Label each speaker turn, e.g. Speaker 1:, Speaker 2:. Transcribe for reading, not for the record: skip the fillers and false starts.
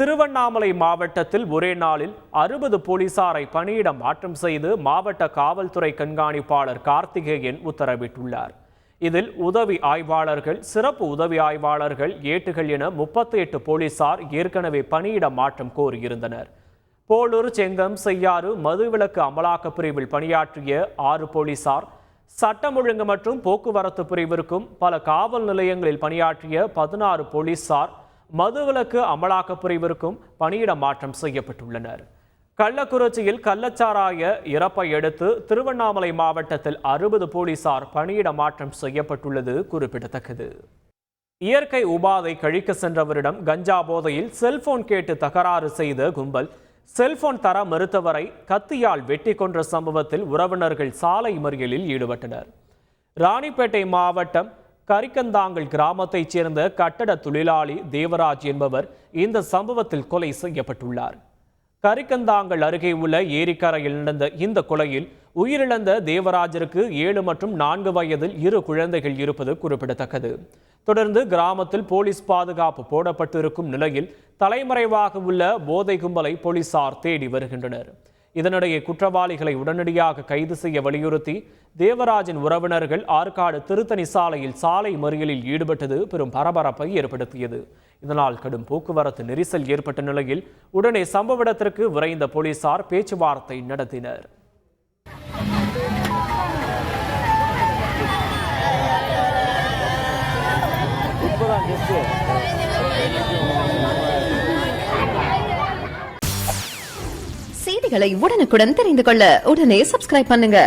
Speaker 1: திருவண்ணாமலை மாவட்டத்தில் ஒரே நாளில் 60 போலீசாரை பணியிட மாற்றம் செய்து மாவட்ட காவல்துறை கண்காணிப்பாளர் கார்த்திகேயன் உத்தரவிட்டுள்ளார். இதில் உதவி ஆய்வாளர்கள், சிறப்பு உதவி ஆய்வாளர்கள், ஏட்டுகள் என 38 போலீசார் ஏற்கனவே பணியிட மாற்றம் கோரியிருந்தனர். போலூர், செங்கம், செய்யாறு, மதுவிலக்கு அமலாக்க பிரிவில் பணியாற்றிய 6 போலீசார், சட்டம் ஒழுங்கு மற்றும் போக்குவரத்து பிரிவிற்கும் பல காவல் நிலையங்களில் பணியாற்றிய 16 போலீசார் மதுவிலக்கு அமலாக்க பிரிவிற்கும் பணியிட மாற்றம் செய்யப்பட்டுள்ளனர். கள்ளக்குறிச்சியில் கள்ளச்சாராய இறப்பை அடுத்து திருவண்ணாமலை மாவட்டத்தில் 60 போலீசார் பணியிட மாற்றம் செய்யப்பட்டுள்ளது குறிப்பிடத்தக்கது. இயற்கை உபாதை கழிக்க சென்றவரிடம் கஞ்சா போதையில் செல்போன் கேட்டு தகராறு செய்த கும்பல் செல்போன் தர மறுத்தவரை கத்தியால் வெட்டி கொன்ற சம்பவத்தில் உறவினர்கள் சாலை மறியலில் ஈடுபட்டனர். ராணிப்பேட்டை மாவட்டம் கரிக்கந்தாங்கல் கிராமத்தைச் சேர்ந்த கட்டட தொழிலாளி தேவராஜ் என்பவர் இந்த சம்பவத்தில் கொலை செய்யப்பட்டுள்ளார். கரிக்கந்தாங்கல் அருகே உள்ள ஏரிக்கரையில் நடந்த இந்த கொலையில் உயிரிழந்த தேவராஜருக்கு 7 மற்றும் 4 வயதில் 2 குழந்தைகள் இருப்பது குறிப்பிடத்தக்கது. தொடர்ந்து கிராமத்தில் போலீஸ் பாதுகாப்பு போடப்பட்டிருக்கும் நிலையில் தலைமறைவாக உள்ள போதை கும்பலை போலீசார் தேடி வருகின்றனர். இதனிடையே குற்றவாளிகளை உடனடியாக கைது செய்ய வலியுறுத்தி தேவராஜின் உறவினர்கள் ஆற்காடு திருத்தணி சாலையில் சாலை மறியலில் ஈடுபட்டது பெரும் பரபரப்பை ஏற்படுத்தியது. இதனால் கடும் போக்குவரத்து நெரிசல் ஏற்பட்ட நிலையில் உடனே சம்பவ இடத்திற்கு விரைந்த போலீசார் பேச்சுவார்த்தை நடத்தினர்.
Speaker 2: செய்திகளை உடனுக்குடன் தெரிந்து கொள்ள உடனே சப்ஸ்கிரைப் பண்ணுங்க.